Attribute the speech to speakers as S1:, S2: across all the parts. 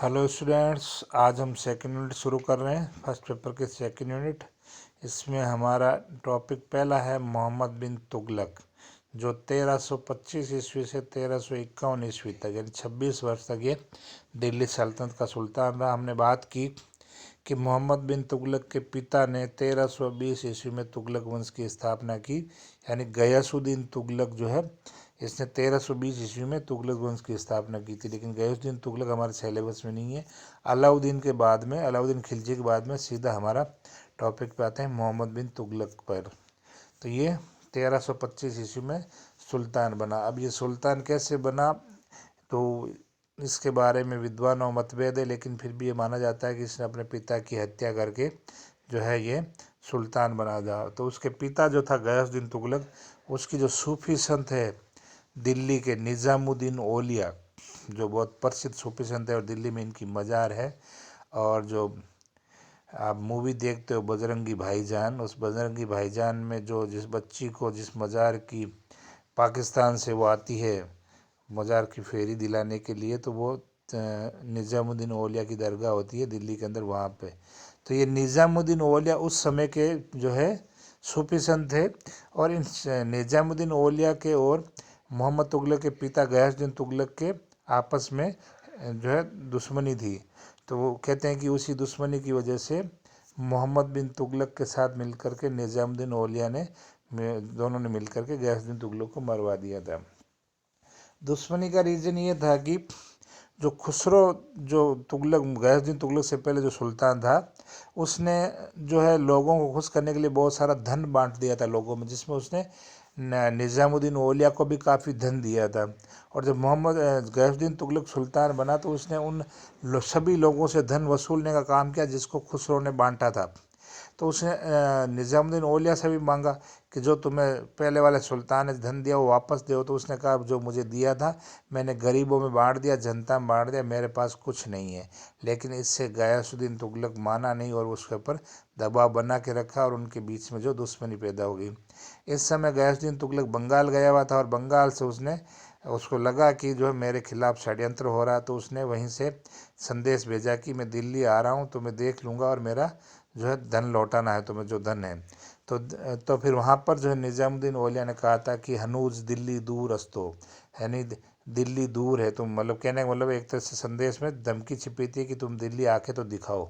S1: Hello students, आज हम second unit शुरू कर रहे हैं। फर्स्ट पेपर के सेकेंड यूनिट। इसमें हमारा टॉपिक पहला है मोहम्मद बिन तुगलक, जो 1325 ईस्वी से 1351 ईस्वी तक यानी 26 वर्ष तक ये दिल्ली सल्तनत का सुल्तान रहा। हमने बात की कि मोहम्मद बिन तुगलक के पिता ने 1320 ईस्वी में तुगलक वंश की स्थापना की, यानी गयासुद्दीन तुगलक जो है इसने 1320 ईस्वी में तुगलक वंश की स्थापना की थी। लेकिन गयासुद्दीन तुगलक हमारे सिलेबस में नहीं है। अलाउद्दीन के बाद में, अलाउद्दीन खिलजी के बाद में सीधा हमारा टॉपिक पे आते हैं मोहम्मद बिन तुगलक पर। तो ये 1325 ईस्वी में सुल्तान बना। अब ये सुल्तान कैसे बना तो इसके बारे में विद्वानों मतभेद है, लेकिन फिर भी ये माना जाता है कि इसने अपने पिता की हत्या करके जो है ये सुल्तान बना था। तो उसके पिता जो था गयासुद्दीन तुगलक, उसकी जो सूफी संत है दिल्ली के निज़ामुद्दीन औलिया, जो बहुत प्रसिद्ध सूफी संत है और दिल्ली में इनकी मज़ार है। और जो आप मूवी देखते हो बजरंगी भाईजान, उस बजरंगी भाईजान में जो जिस बच्ची को जिस मज़ार की पाकिस्तान से वो आती है मज़ार की फेरी दिलाने के लिए, तो वो निज़ामुद्दीन औलिया की दरगाह होती है दिल्ली के अंदर, वहाँ पे। तो ये निज़ामुद्दीन औलिया उस समय के जो है सूफी संत थे। और इन निज़ामुद्दीन औलिया के और मोहम्मद तुगलक के पिता गयासुद्दीन तुगलक के आपस में जो है दुश्मनी थी। तो वो कहते हैं कि उसी दुश्मनी की वजह से मोहम्मद बिन तुगलक के साथ मिलकर के निज़ामुद्दीन औलिया ने दोनों ने मिलकर के गयासुद्दीन तुगलक को मरवा दिया था। दुश्मनी का रीज़न ये था कि जो खुसरो, जो तुगलक गयासुद्दीन तुगलक से पहले जो सुल्तान था, उसने जो है लोगों को खुश करने के लिए बहुत सारा धन बांट दिया था लोगों में, जिसमें उसने निज़ामुद्दीन औलिया को भी काफ़ी धन दिया था। और जब मोहम्मद गयासुद्दीन तुगलक सुल्तान बना तो उसने उन सभी लोगों से धन वसूलने का काम किया जिसको खुसरो ने बांटा था। तो उसने निज़ामुद्दीन औलिया से भी मांगा कि जो तुम्हें पहले वाले सुल्तान ने धन दिया वो वापस दो। तो उसने कहा जो मुझे दिया था मैंने गरीबों में बांट दिया, जनता में बांट दिया, मेरे पास कुछ नहीं है। लेकिन इससे गयासुद्दीन तुगलक माना नहीं और उसके ऊपर दबाव बना के रखा और उनके बीच में जो दुश्मनी पैदा हो गई। इस समय गयासुद्दीन तुगलक बंगाल गया हुआ था और बंगाल से उसको लगा कि जो है मेरे खिलाफ षड्यंत्र हो रहा है। तो उसने वहीं से संदेश भेजा कि मैं दिल्ली आ रहा हूँ, तो मैं देख लूँगा और मेरा जो है धन लौटाना है तुम्हें, जो धन है। तो फिर वहाँ पर जो है निज़ामुद्दीन औलिया ने कहा था कि हनूज दिल्ली दूर अस्तो, यानी दिल्ली दूर है तुम, मतलब कहने का मतलब एक तरह से संदेश में धमकी छिपी थी कि तुम दिल्ली आके तो दिखाओ,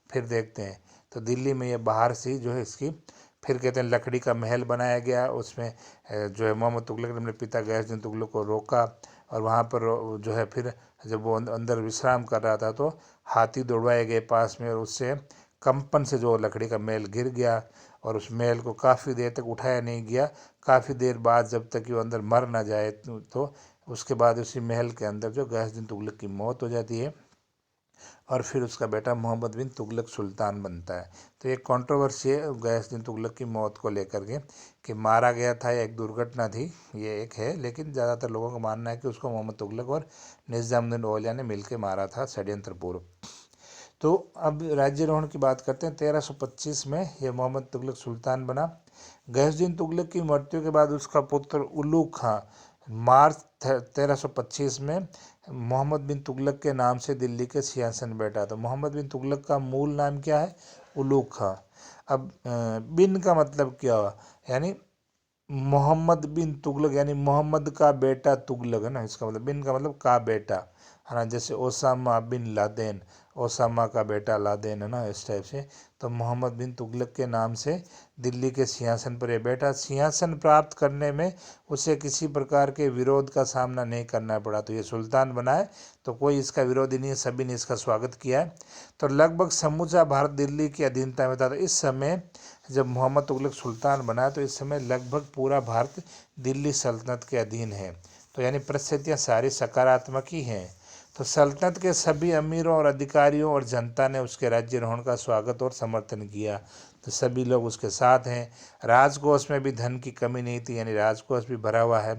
S1: फिर देखते हैं। तो दिल्ली में ये बाहर से ही जो है इसकी फिर कहते हैं लकड़ी का महल बनाया गया। उसमें जो है मोहम्मद तुगलक ने अपने पिता गयासुद्दीन तुगलक को रोका और वहाँ पर जो है फिर जब वो अंदर विश्राम कर रहा था तो हाथी दौड़वाए गए पास में, और उससे कंपन से जो लकड़ी का महल गिर गया और उस महल को काफ़ी देर तक उठाया नहीं गया। काफ़ी देर बाद जब तक कि वो अंदर मर ना जाए तो उसके बाद उसी महल के अंदर जो गयासुद्दीन तुगलक की मौत हो जाती है और फिर उसका बेटा मोहम्मद बिन तुगलक सुल्तान बनता है। तो एक कंट्रोवर्सी है गयासुद्दीन तुगलक की मौत को लेकर के कि मारा गया था या एक दुर्घटना थी, ये एक है। लेकिन ज़्यादातर लोगों का मानना है कि उसको मोहम्मद तुगलक और निज़ामुद्दीन औलिया ने मिलकर मारा था षड्यंत्रपूर्व। तो अब राज्यारोहण की बात करते हैं। 1325 में यह मोहम्मद तुगलक सुल्तान बना। गयासुद्दीन तुगलक की मृत्यु के बाद उसका पुत्र उलूग खां मार्च 1325 में मोहम्मद बिन तुगलक के नाम से दिल्ली के सिंहासन बैठा। तो मोहम्मद बिन तुगलक का मूल नाम क्या है? उलूग खां। अब बिन का मतलब क्या हुआ, यानी मोहम्मद बिन तुगलक यानी मोहम्मद का बेटा तुगलक है ना, इसका मतलब बिन का मतलब का बेटा है ना, जैसे ओसामा बिन लादेन, ओसामा का बेटा लादेन है ना, इस टाइप से। तो मोहम्मद बिन तुगलक के नाम से दिल्ली के सिंहासन पर यह बैठा। सिंहासन प्राप्त करने में उसे किसी प्रकार के विरोध का सामना नहीं करना पड़ा। तो ये सुल्तान बना है तो कोई इसका विरोधी नहीं है, सभी ने इसका स्वागत किया है। तो लगभग समूचा भारत दिल्ली की अधीनता में था। तो इस समय जब मोहम्मद तुगलक सुल्तान बना तो इस समय लगभग पूरा भारत दिल्ली सल्तनत के अधीन है। तो यानी परिस्थितियाँ सारी सकारात्मक ही हैं। तो सल्तनत के सभी अमीरों और अधिकारियों और जनता ने उसके राज्यारोहण का स्वागत और समर्थन किया। तो सभी लोग उसके साथ हैं। राजकोष में भी धन की कमी नहीं थी, यानी राजकोष भी भरा हुआ है।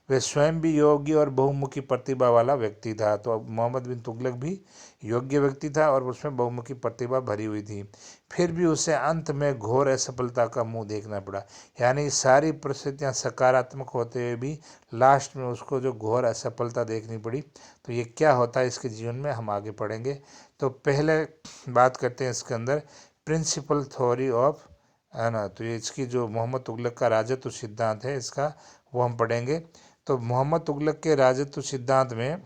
S1: वह स्वयं भी योग्य और बहुमुखी प्रतिभा वाला व्यक्ति था। तो अब मोहम्मद बिन तुगलक भी योग्य व्यक्ति था और उसमें बहुमुखी प्रतिभा भरी हुई थी। फिर भी उसे अंत में घोर असफलता का मुंह देखना पड़ा, यानी सारी परिस्थितियां सकारात्मक होते हुए भी लास्ट में उसको जो घोर असफलता देखनी पड़ी। तो ये क्या होता है इसके जीवन में, हम आगे पढ़ेंगे। तो पहले बात करते हैं इसके अंदर प्रिंसिपल थ्योरी ऑफ, है ना। तो ये इसकी जो मोहम्मद तुगलक का राजत्व सिद्धांत है इसका, वो हम पढ़ेंगे। तो मोहम्मद तुगलक के राजत्व सिद्धांत में,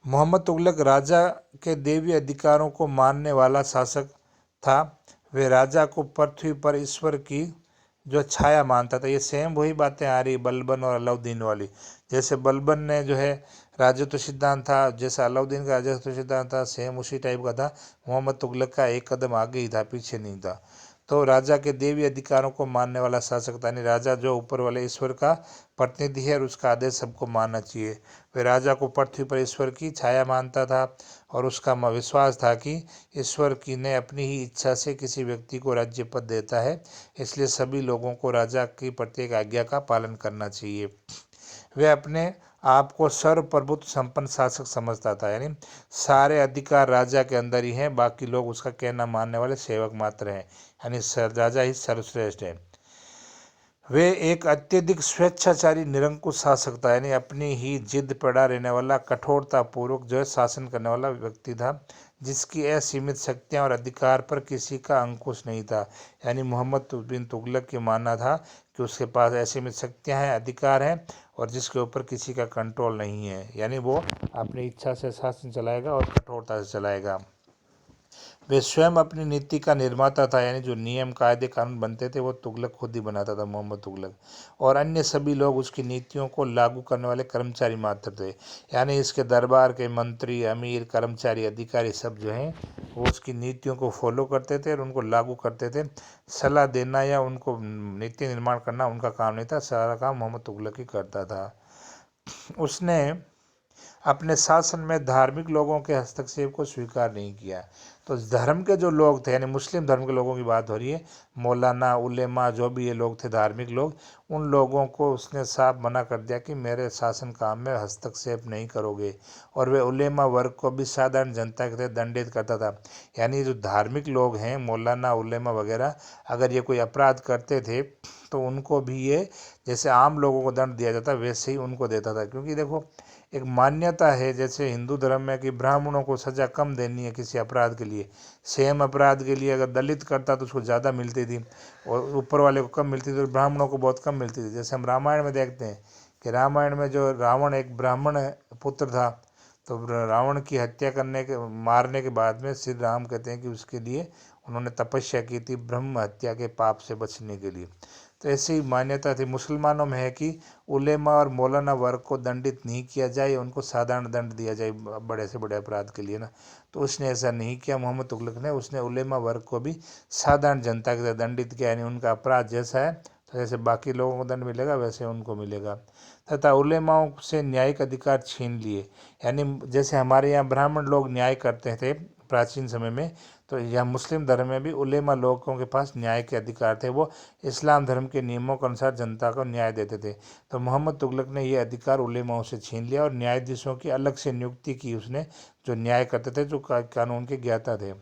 S1: मोहम्मद तुगलक राजा के देवी अधिकारों को मानने वाला शासक था। वे राजा को पृथ्वी पर ईश्वर की जो छाया मानता था। ये सेम वही बातें आ रही बलबन और अलाउद्दीन वाली। जैसे बलबन ने जो है राजत्व सिद्धांत था, जैसा अलाउद्दीन का राजत्व सिद्धांत था, सेम उसी टाइप का था। मोहम्मद तुगलक का एक कदम आगे ही था, पीछे नहीं था। तो राजा के देवी अधिकारों को मानने वाला शासक था, यानी राजा जो ऊपर वाले ईश्वर का प्रतिनिधि है और उसका आदेश सबको मानना चाहिए। वे राजा को पृथ्वी पर ईश्वर की छाया मानता था और उसका विश्वास था कि ईश्वर की ने अपनी ही इच्छा से किसी व्यक्ति को राज्य पद देता है, इसलिए सभी लोगों को राजा की प्रत्येक आज्ञा का पालन करना चाहिए। वे अपने आप को सर्वप्रभुत्व संपन्न शासक समझता था, यानी सारे अधिकार राजा के अंदर ही हैं, बाकी लोग उसका कहना मानने वाले सेवक मात्र हैं, यानी राजा ही सर्वश्रेष्ठ है। वे एक अत्यधिक स्वेच्छाचारी निरंकुश शासक था, यानी अपनी ही जिद पड़ा रहने वाला, कठोरता पूर्वक जो है शासन करने वाला व्यक्ति था, जिसकी असीमित शक्तियां और अधिकार पर किसी का अंकुश नहीं था। यानी मोहम्मद बिन तुगलक की मानना था कि उसके पास असीमित शक्तियां हैं, अधिकार हैं और जिसके ऊपर किसी का कंट्रोल नहीं है, यानी वो अपनी इच्छा से शासन चलाएगा और कठोरता से चलाएगा। वे स्वयं अपनी नीति का निर्माता था, यानी जो नियम कायदे कानून बनते थे वो तुगलक खुद ही बनाता था, मोहम्मद तुगलक। और अन्य सभी लोग उसकी नीतियों को लागू करने वाले कर्मचारी मात्र थे, यानी इसके दरबार के मंत्री, अमीर, कर्मचारी, अधिकारी सब जो हैं वो उसकी नीतियों को फॉलो करते थे और उनको लागू करते थे। सलाह देना या उनको नीति निर्माण करना उनका काम नहीं था, सारा काम मोहम्मद तुगलक ही करता था। उसने अपने शासन में धार्मिक लोगों के हस्तक्षेप को स्वीकार नहीं किया। तो धर्म के जो लोग थे, यानी मुस्लिम धर्म के लोगों की बात हो रही है, मौलाना, उलेमा, जो भी ये लोग थे धार्मिक लोग, उन लोगों को उसने साफ मना कर दिया कि मेरे शासन काम में हस्तक्षेप नहीं करोगे। और वे उलेमा वर्ग को भी साधारण जनता के तहत दंडित करता था, यानी जो धार्मिक लोग हैं, मौलाना, उलेमा वगैरह, अगर ये कोई अपराध करते थे तो उनको भी ये जैसे आम लोगों को दंड दिया जाता वैसे ही उनको देता था। क्योंकि देखो एक मान्यता है जैसे हिंदू धर्म में कि ब्राह्मणों को सज़ा कम देनी है किसी अपराध के लिए, सेम अपराध के लिए अगर दलित करता तो उसको ज़्यादा मिलती थी और ऊपर वाले को कम मिलती थी, तो ब्राह्मणों को बहुत कम मिलती थी। जैसे हम रामायण में देखते हैं कि रामायण में जो रावण एक ब्राह्मण पुत्र था, तो रावण की हत्या मारने के बाद में श्री राम कहते हैं कि उसके लिए उन्होंने तपस्या की थी ब्रह्म हत्या के पाप से बचने के लिए। तो ऐसी मान्यता थी। मुसलमानों में है कि उलेमा और मौलाना वर्ग को दंडित नहीं किया जाए, उनको साधारण दंड दिया जाए बड़े से बड़े अपराध के लिए ना। तो उसने ऐसा नहीं किया मोहम्मद तुगलक ने, उसने उलेमा वर्ग को भी साधारण जनता के साथ दंडित किया, यानी उनका अपराध जैसा है तो जैसे बाकी लोगों को दंड मिलेगा वैसे उनको मिलेगा। तथा उलेमाओं से न्यायिक अधिकार छीन लिए, यानी जैसे हमारे यहाँ ब्राह्मण लोग न्याय करते थे प्राचीन समय में, तो यह मुस्लिम धर्म में भी उलेमा लोगों के पास न्याय के अधिकार थे। वो इस्लाम धर्म के नियमों के अनुसार जनता को न्याय देते थे। तो मोहम्मद तुगलक ने ये अधिकार उलेमाओं से छीन लिया और न्यायाधीशों की अलग से नियुक्ति की उसने, जो न्याय करते थे, जो कानून के ज्ञाता थे।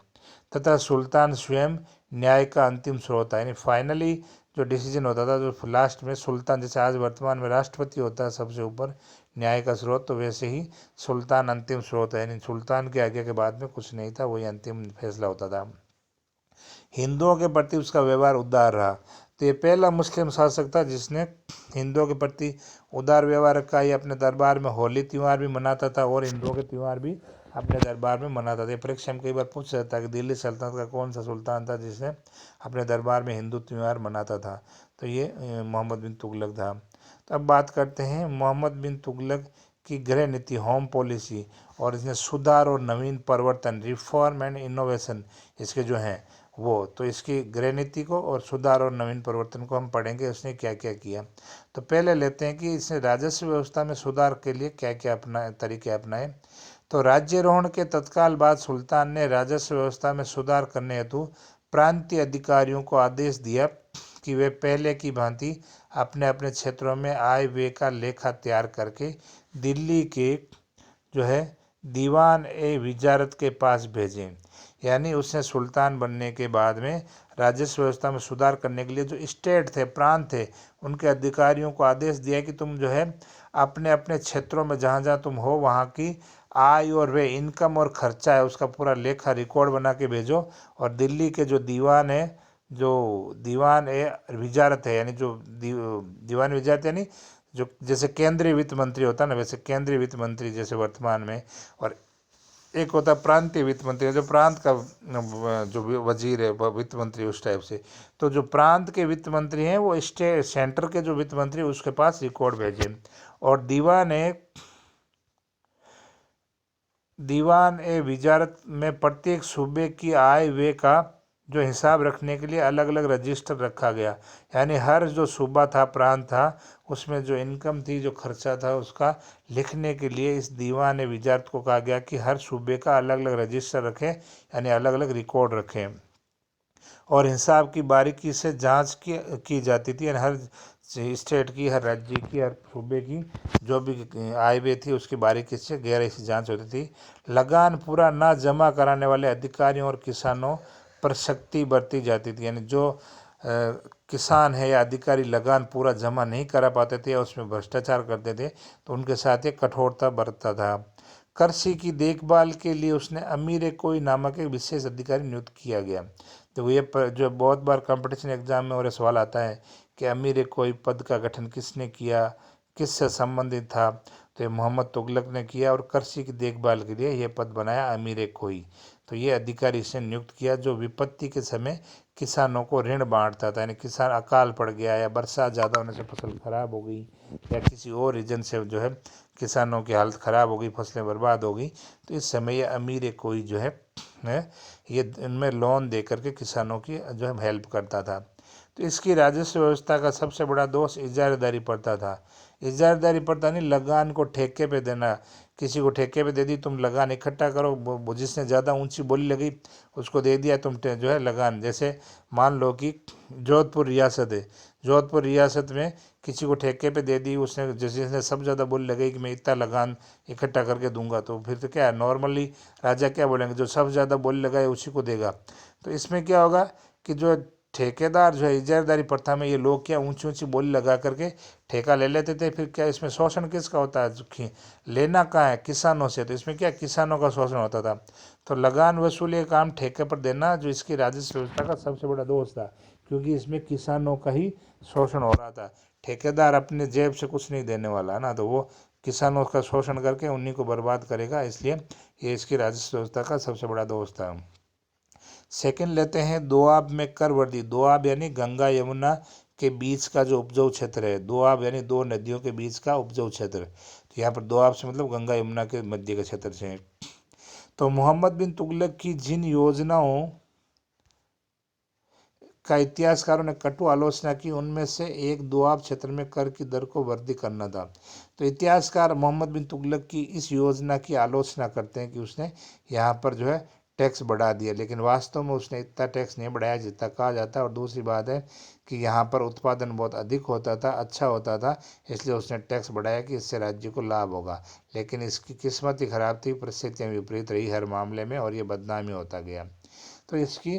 S1: तथा सुल्तान स्वयं न्याय का अंतिम स्रोत है, यानी फाइनली जो डिसीजन होता था, जो लास्ट में सुल्तान, जैसे आज वर्तमान में राष्ट्रपति होता है सबसे ऊपर न्याय का स्रोत, तो वैसे ही सुल्तान अंतिम स्रोत है, यानी सुल्तान के आगे के बाद में कुछ नहीं था, वही अंतिम फैसला होता था। हिंदुओं के प्रति उसका व्यवहार उदार रहा। तो ये पहला मुस्लिम शासक था जिसने हिंदुओं के प्रति उदार व्यवहार रखा। ये अपने दरबार में होली त्यौहार भी मनाता था और हिंदुओं के त्यौहार भी अपने दरबार में मनाता था। ये परीक्षा में कई बार पूछ सकता है कि दिल्ली सल्तनत का कौन सा सुल्तान था जिसने अपने दरबार में हिंदू त्यौहार मनाता था, तो ये मोहम्मद बिन तुगलक था। तो अब बात करते हैं मोहम्मद बिन तुगलक की गृह नीति, होम पॉलिसी, और इसने सुधार और नवीन परिवर्तन, रिफॉर्म एंड इनोवेशन इसके जो हैं वो तो इसकी गृह नीति को और सुधार और नवीन परिवर्तन को हम पढ़ेंगे, उसने क्या क्या किया। तो पहले लेते हैं कि इसने राजस्व व्यवस्था में सुधार के लिए क्या क्या तरीके अपनाए। तो राज्यारोहण के तत्काल बाद सुल्तान ने राजस्व व्यवस्था में सुधार करने हेतु प्रांतीय अधिकारियों को आदेश दिया कि वे पहले की भांति अपने अपने क्षेत्रों में आय व्यय का लेखा तैयार करके दिल्ली के जो है दीवान ए विजारत के पास भेजें। यानी उसने सुल्तान बनने के बाद में राजस्व व्यवस्था में सुधार करने के लिए जो स्टेट थे, प्रांत थे, उनके अधिकारियों को आदेश दिया कि तुम जो है अपने अपने क्षेत्रों में जहाँ जहाँ तुम हो वहाँ की आय और वे इनकम और खर्चा है उसका पूरा लेखा रिकॉर्ड बना के भेजो। और दिल्ली के जो दीवान है, जो दीवान ए विजारत है, यानी जो दीवान विजारत यानी जो जैसे केंद्रीय वित्त मंत्री होता है ना, वैसे केंद्रीय वित्त मंत्री जैसे वर्तमान में, और एक होता है प्रांतीय वित्त मंत्री जो प्रांत का जो वजीर है वित्त मंत्री उस टाइप से। तो जो प्रांत के वित्त मंत्री हैं वो स्टेट सेंटर के जो वित्त मंत्री उसके पास रिकॉर्ड भेजे। और दीवान ए विजारत में प्रत्येक सूबे की आय व्यय का जो हिसाब रखने के लिए अलग अलग रजिस्टर रखा गया। यानी हर जो सूबा था, प्रांत था, उसमें जो इनकम थी, जो खर्चा था, उसका लिखने के लिए इस दीवान ए विजारत को कहा गया कि हर सूबे का अलग अलग रजिस्टर रखें, यानी अलग अलग रिकॉर्ड रखें। और हिसाब की बारीकी से जांच की जाती थी, यानी हर स्टेट की, हर राज्य की, हर सूबे की जो भी आय व्यय थी उसकी बारीकी से गहराई से जांच होती थी। लगान पूरा ना जमा कराने वाले अधिकारियों और किसानों पर सख्ती बरती जाती थी। यानी जो किसान है या अधिकारी लगान पूरा जमा नहीं करा पाते थे या उसमें भ्रष्टाचार करते थे तो उनके साथ ये कठोरता बरतता था। कृषि की देखभाल के लिए उसने अमीर कोई नामक एक विशेष अधिकारी नियुक्त किया गया। तो ये जो बहुत बार कंपटीशन एग्जाम में और सवाल आता है कि अमीर कोई पद का गठन किसने किया, किससे संबंधित था, तो ये मोहम्मद तुगलक ने किया और कृषि की देखभाल के लिए यह पद बनाया अमीर कोई। तो ये अधिकारी इसने नियुक्त किया जो विपत्ति के समय किसानों को ऋण बांटता था। यानी किसान अकाल पड़ गया या बरसात ज़्यादा होने से फसल खराब हो गई या किसी और रीजन से जो है किसानों की हालत ख़राब हो गई, फसलें बर्बाद हो गई, तो इस समय ये अमीर कोई जो है ये इनमें लोन दे करके किसानों की जो है हेल्प करता था। तो इसकी राजस्व व्यवस्था का सबसे बड़ा दोष इजारादारी प्रथा था। इजारादारी प्रथा नहीं, लगान को ठेके पे देना। किसी को ठेके पे दे दी, तुम लगान इकट्ठा करो, जिसने ज़्यादा ऊंची बोली लगी उसको दे दिया तुम जो है लगान। जैसे मान लो कि जोधपुर रियासत है, जोधपुर रियासत में किसी को ठेके पे दे दी उसने, जिसने सब ज़्यादा बोली लगाई कि मैं इतना लगान इकट्ठा करके दूंगा, तो फिर तो क्या है, नॉर्मली राजा क्या बोलेंगे, जो सब ज़्यादा बोली लगाए उसी को देगा। तो इसमें क्या होगा कि जो ठेकेदार जो है इजारादारी प्रथा में ये लोग क्या ऊंची ऊंची बोली लगा करके ठेका ले लेते थे। फिर क्या इसमें शोषण किसका होता है, लेना कहाँ है, किसानों से। तो इसमें क्या किसानों का शोषण होता था। तो लगान वसूली का काम ठेके पर देना जो इसकी राजस्व व्यवस्था का सबसे बड़ा दोष था, क्योंकि इसमें किसानों का ही शोषण हो रहा था। ठेकेदार अपने जेब से कुछ नहीं देने वाला है ना, तो वो किसानों का शोषण करके उन्हीं को बर्बाद करेगा, इसलिए ये इसकी राजस्व व्यवस्था का सबसे बड़ा दोष था। सेकंड लेते हैं दोआब में कर वर्दी। दोआब यानी गंगा यमुना के बीच का जो उपजाऊ क्षेत्र है, दोआब यानी दो नदियों के बीच का उपजाऊ क्षेत्र। तो यहाँ पर दोआब से मतलब गंगा यमुना के मध्य के क्षेत्र से। तो मोहम्मद बिन तुगलक की जिन योजनाओं का इतिहासकारों ने कटु आलोचना की उनमें से एक दोआब क्षेत्र में कर की दर को वृद्धि करना था। तो इतिहासकार मोहम्मद बिन तुगलक की इस योजना की आलोचना करते हैं कि उसने यहाँ पर जो है टैक्स बढ़ा दिया, लेकिन वास्तव में उसने इतना टैक्स नहीं बढ़ाया जितना कहा जाता है। और दूसरी बात है कि यहाँ पर उत्पादन बहुत अधिक होता था, अच्छा होता था, इसलिए उसने टैक्स बढ़ाया कि इससे राज्य को लाभ होगा। लेकिन इसकी किस्मत ही खराब थी, परिस्थितियाँ विपरीत रही हर मामले में और ये बदनामी होता गया। तो इसकी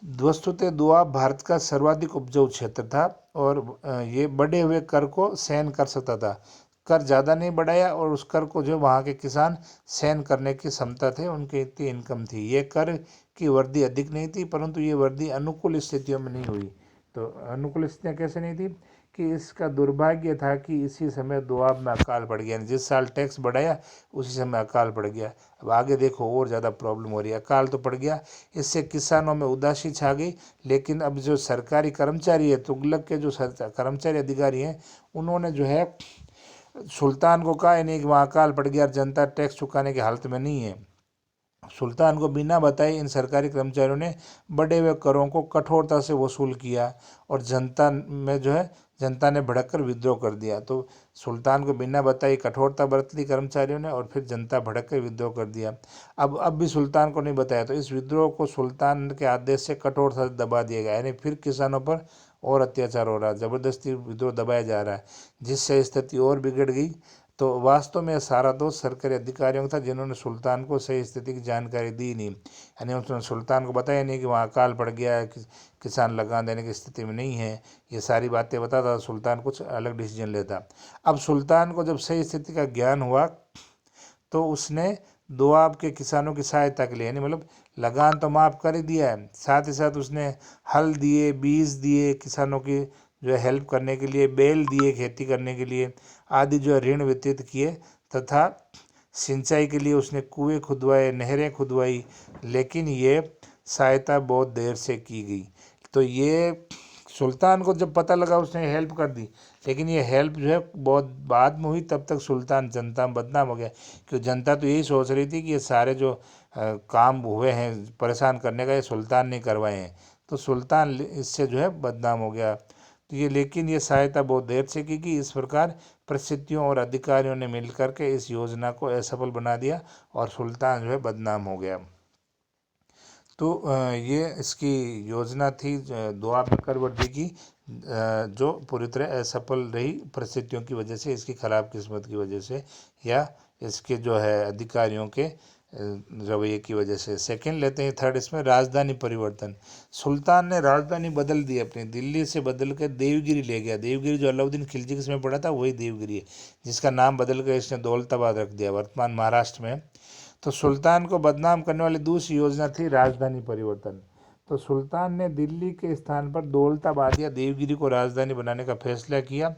S1: वस्तुतः दोआब भारत का सर्वाधिक उपजाऊ क्षेत्र था और ये बढ़े हुए कर को सहन कर सकता था। कर ज़्यादा नहीं बढ़ाया और उस कर को जो वहाँ के किसान सहन करने की क्षमता थे, उनकी इतनी इनकम थी। ये कर की वृद्धि अधिक नहीं थी, परंतु ये वृद्धि अनुकूल स्थितियों में नहीं हुई। तो अनुकूल स्थितियाँ कैसे नहीं थी कि इसका दुर्भाग्य था कि इसी समय दोआब में अकाल पड़ गया। जिस साल टैक्स बढ़ाया उसी समय अकाल पड़ गया। अब आगे देखो और ज़्यादा प्रॉब्लम हो रही है। अकाल तो पड़ गया, इससे किसानों में उदासी छा गई, लेकिन अब जो सरकारी कर्मचारी है, तुगलक के जो कर्मचारी अधिकारी हैं, उन्होंने जो है सुल्तान को कहा नहीं कि वहाँ अकाल पड़ गया, जनता टैक्स चुकाने की हालत में नहीं है। सुल्तान को बिना बताए इन सरकारी कर्मचारियों ने बढ़े हुए करों को कठोरता से वसूल किया और जनता में जो है जनता ने भड़क कर विद्रोह कर दिया। तो सुल्तान को बिना बताए कठोरता बरत ली कर्मचारियों ने और फिर जनता भड़क कर विद्रोह कर दिया। अब भी सुल्तान को नहीं बताया, तो इस विद्रोह को सुल्तान के आदेश से कठोरता से दबा दिया गया, यानी फिर किसानों पर और अत्याचार हो रहा है, ज़बरदस्ती विद्रोह दबाया जा रहा है, जिससे स्थिति और बिगड़ गई। तो वास्तव में सारा दोष सरकारी अधिकारियों का था, जिन्होंने सुल्तान को सही स्थिति की जानकारी दी नहीं, यानी उन्होंने सुल्तान को बताया नहीं कि वहाँ अकाल पड़ गया है, किसान लगान देने की स्थिति में नहीं है। ये सारी बातें बताता, सुल्तान कुछ अलग डिसीजन लेता। अब सुल्तान को जब सही स्थिति का ज्ञान हुआ तो उसने दोआब के किसानों की सहायता के लिए, यानी मतलब लगान तो माफ़ कर ही दिया है, साथ ही साथ उसने हल दिए, बीज दिए, किसानों की जो है हेल्प करने के लिए बैल दिए खेती करने के लिए आदि, जो है ऋण वितरित किए, तथा सिंचाई के लिए उसने कुएं खुदवाए, नहरें खुदवाई, लेकिन ये सहायता बहुत देर से की गई। तो ये सुल्तान को जब पता लगा उसने हेल्प कर दी, लेकिन ये हेल्प जो है बहुत बाद में हुई, तब तक सुल्तान जनता में बदनाम हो गया, क्योंकि जनता तो यही सोच रही थी कि ये सारे जो काम हुए हैं परेशान करने का, ये सुल्तान ने करवाए हैं, तो सुल्तान इससे जो है बदनाम हो गया। तो ये लेकिन ये सहायता बहुत देर से की गई। इस प्रकार परिस्थितियों और अधिकारियों ने मिलकर के इस योजना को असफल बना दिया और सुल्तान जो है बदनाम हो गया। तो ये इसकी योजना थी दोआब चक्रवर्ती की, जो पूरी तरह असफल रही परिस्थितियों की वजह से, इसकी खराब किस्मत की वजह से, या इसके जो है अधिकारियों के रवैये की वजह से। सेकंड लेते हैं थर्ड, इसमें राजधानी परिवर्तन। सुल्तान ने राजधानी बदल दी अपनी, दिल्ली से बदल कर देवगिरी ले गया। देवगिरी जो अलाउद्दीन खिलजी के समय पड़ा था वही देवगिरी है, जिसका नाम बदल कर इसने दौलताबाद रख दिया, वर्तमान महाराष्ट्र में। तो सुल्तान को बदनाम करने वाली दूसरी योजना थी राजधानी परिवर्तन। तो सुल्तान ने दिल्ली के स्थान पर दौलताबाद या देवगिरी को राजधानी बनाने का फैसला किया।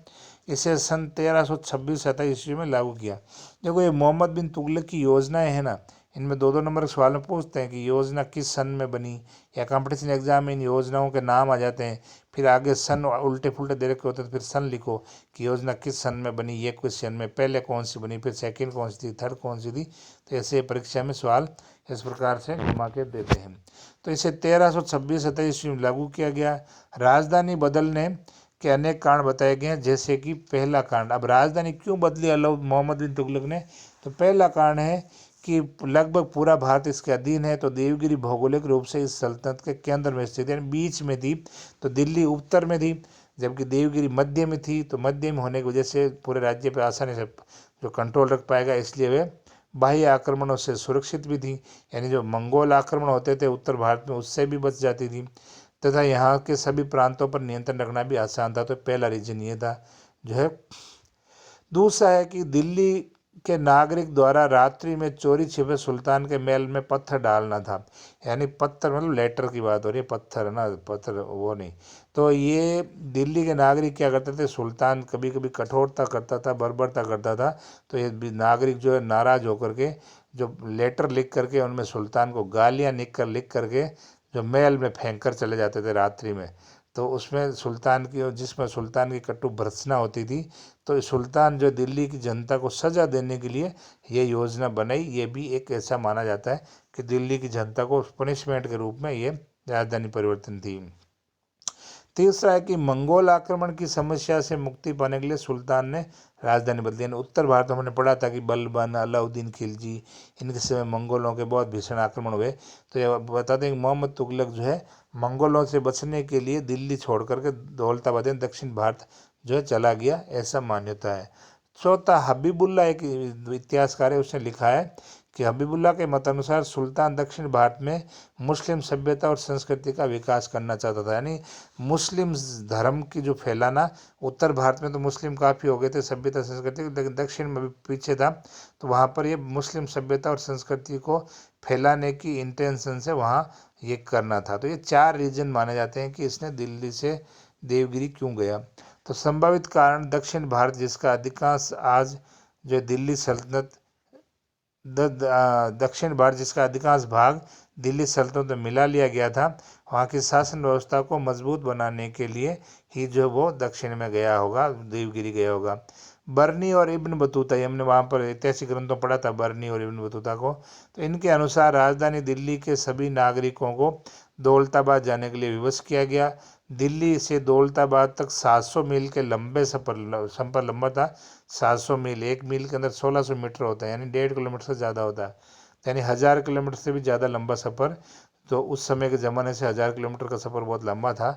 S1: इसे सन 1326-27 ईस्वी में लागू किया। देखो, ये मोहम्मद बिन तुगलक की योजनाएं हैं ना, इनमें दो दो नंबर के सवाल में पूछते हैं कि योजना किस सन में बनी, या कंपटीशन एग्जाम में इन योजनाओं के नाम आ जाते हैं, फिर आगे सन उल्टे पुल्टे दे रखे होते हैं, तो फिर सन लिखो कि योजना किस सन में बनी, ये क्वेश्चन में पहले कौन सी बनी, फिर सेकंड कौन सी थी, थर्ड कौन सी थी। तो ऐसे परीक्षा में सवाल इस प्रकार से घुमा के देते हैं। तो इसे 1326-27 ईस्वी में लागू किया गया। राजधानी बदलने के अनेक कारण बताए गए हैं, जैसे कि पहला कारण, अब राजधानी क्यों बदली मोहम्मद बिन तुगलक ने, तो पहला कारण है कि लगभग पूरा भारत इसके अधीन है, तो देवगिरी भौगोलिक रूप से इस सल्तनत के केंद्र में स्थित, यानी बीच में थी। तो दिल्ली उत्तर में थी, जबकि देवगिरी मध्य में थी। तो मध्य में होने की वजह से पूरे राज्य पर आसानी से जो कंट्रोल रख पाएगा, इसलिए वे बाह्य आक्रमणों से सुरक्षित भी थी, यानी जो मंगोल आक्रमण होते थे उत्तर भारत में, उससे भी बच जाती थी, तथा यहाँ के सभी प्रांतों पर नियंत्रण रखना भी आसान था। तो पहला रीजन ये था जो है। दूसरा है कि दिल्ली के नागरिक द्वारा रात्रि में चोरी छिपे सुल्तान के महल में पत्थर डालना था, यानी पत्थर मतलब लेटर की बात हो रही है, पत्थर है ना, पत्थर वो नहीं। तो ये दिल्ली के नागरिक क्या करते थे, सुल्तान कभी कभी कठोरता करता था, बर्बरता करता था, तो ये नागरिक जो है नाराज होकर के जो लेटर लिख करके उनमें सुल्तान को गालियाँ लिख करके जो महल में फेंक कर चले जाते थे रात्रि में। तो उसमें सुल्तान की, जिसमें सुल्तान की कटु भर्त्सना होती थी। तो सुल्तान जो दिल्ली की जनता को सज़ा देने के लिए ये योजना बनाई। ये भी एक ऐसा माना जाता है कि दिल्ली की जनता को पनिशमेंट के रूप में ये राजधानी परिवर्तन थी। तीसरा है कि मंगोल आक्रमण की समस्या से मुक्ति पाने के लिए सुल्तान ने राजधानी बदली। उत्तर भारत में हमने पढ़ा था कि बलबन, अलाउद्दीन खिलजी, इनके समय मंगोलों के बहुत भीषण आक्रमण हुए। तो ये बता दें कि मोहम्मद तुगलक जो है मंगोलों से बचने के लिए दिल्ली छोड़ करके दौलताबाद दक्षिण भारत जो है चला गया, ऐसा मान्यता है। चौथा, हबीबुल्ला एक इतिहासकार है, उसने लिखा है कि हबीबुल्ला के मतानुसार सुल्तान दक्षिण भारत में मुस्लिम सभ्यता और संस्कृति का विकास करना चाहता था, यानी मुस्लिम धर्म की जो फैलाना, उत्तर भारत में तो मुस्लिम काफ़ी हो गए थे सभ्यता संस्कृति, लेकिन दक्षिण में भी पीछे था, तो वहाँ पर ये मुस्लिम सभ्यता और संस्कृति को फैलाने की इंटेंशन से वहाँ ये करना था। तो ये चार रीजन माने जाते हैं कि इसने दिल्ली से देवगिरी क्यों गया। तो संभावित कारण, दक्षिण भारत जिसका अधिकांश आज जो दिल्ली सल्तनत दक्षिण भारत जिसका अधिकांश भाग दिल्ली सल्तनत में मिला लिया गया था, वहाँ की शासन व्यवस्था को मजबूत बनाने के लिए ही जो वो दक्षिण में गया होगा, देवगिरी गया होगा। बर्नी और इब्न बतूता, ये हमने वहाँ पर ऐतिहासिक ग्रंथों पढ़ा था बर्नी और इब्न बतूता को। तो इनके अनुसार राजधानी दिल्ली के सभी नागरिकों को दौलताबाद जाने के लिए विवश किया गया। दिल्ली से दौलताबाद तक 700 मील के लंबे सफ़र लंबा था। 700 मील, 1 मील के अंदर 1600 मीटर होता है, यानी 1.5 किलोमीटर से ज़्यादा होता है, यानी 1000 किलोमीटर से भी ज़्यादा लंबा सफ़र। तो उस समय के ज़माने से 1000 किलोमीटर का सफ़र बहुत लंबा था।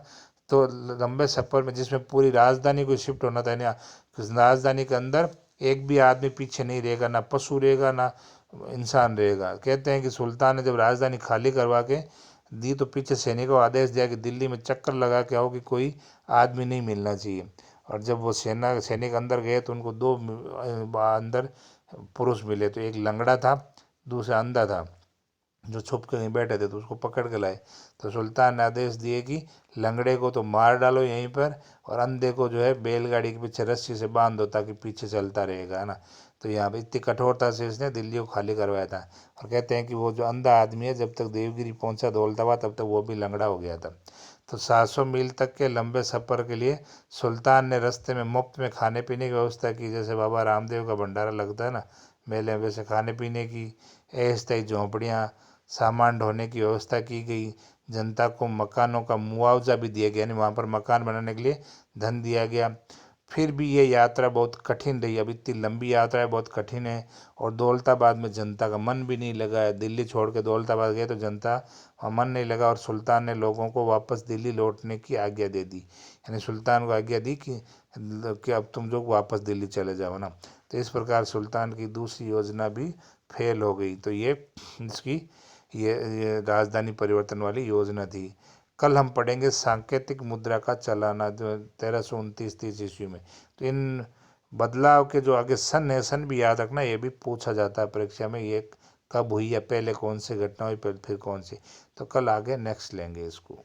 S1: तो लंबे सफ़र में जिसमें पूरी राजधानी को शिफ्ट होना था, यानी राजधानी के अंदर एक भी आदमी पीछे नहीं रहेगा, ना पशु रहेगा ना इंसान रहेगा। कहते हैं कि सुल्तान ने जब राजधानी खाली करवा के दी तो पीछे सैनिकों को आदेश दिया कि दिल्ली में चक्कर लगा के आओ कि कोई आदमी नहीं मिलना चाहिए। और जब वो सैनिक अंदर गए तो उनको दो अंदर पुरुष मिले, तो एक लंगड़ा था, दूसरा अंधा था, जो छुप के कहीं बैठे थे, तो उसको पकड़ के लाए। तो सुल्तान ने आदेश दिए कि लंगड़े को तो मार डालो यहीं पर, और अंधे को जो है बैलगाड़ी के पीछे रस्सी से बांध दो ताकि पीछे चलता रहेगा, है ना। तो यहाँ पे इतनी कठोरता से इसने दिल्ली को खाली करवाया था। और कहते हैं कि वो जो अंधा आदमी है, जब तक देवगिरी पहुँचा दौलताबाद, तब तक वो भी लंगड़ा हो गया था। तो 700 मील तक के लंबे सफ़र के लिए सुल्तान ने रास्ते में मुफ्त में खाने पीने की व्यवस्था की। जैसे बाबा रामदेव का भंडारा लगता है ना मेले में, वैसे खाने पीने की अस्थायी झोंपड़ियाँ, सामान ढोने की व्यवस्था की गई। जनता को मकानों का मुआवजा भी दिया गया, यानी वहाँ पर मकान बनाने के लिए धन दिया गया। फिर भी ये यात्रा बहुत कठिन रही। अब इतनी लंबी यात्रा है, बहुत कठिन है, और दौलताबाद में जनता का मन भी नहीं लगा है। दिल्ली छोड़ के दौलताबाद गए तो जनता का मन नहीं लगा, और सुल्तान ने लोगों को वापस दिल्ली लौटने की आज्ञा दे दी, यानी सुल्तान को आज्ञा दी कि अब तुम लोग वापस दिल्ली चले जाओ ना। तो इस प्रकार सुल्तान की दूसरी योजना भी फेल हो गई। तो ये इसकी ये राजधानी परिवर्तन वाली योजना थी। कल हम पढ़ेंगे सांकेतिक मुद्रा का चलाना, जो 1329-30 ईस्वी में। तो इन बदलाव के जो आगे सन है, सन भी याद रखना, ये भी पूछा जाता है परीक्षा में, ये कब हुई या पहले कौन सी घटना हुई फिर कौन सी। तो कल आगे नेक्स्ट लेंगे इसको।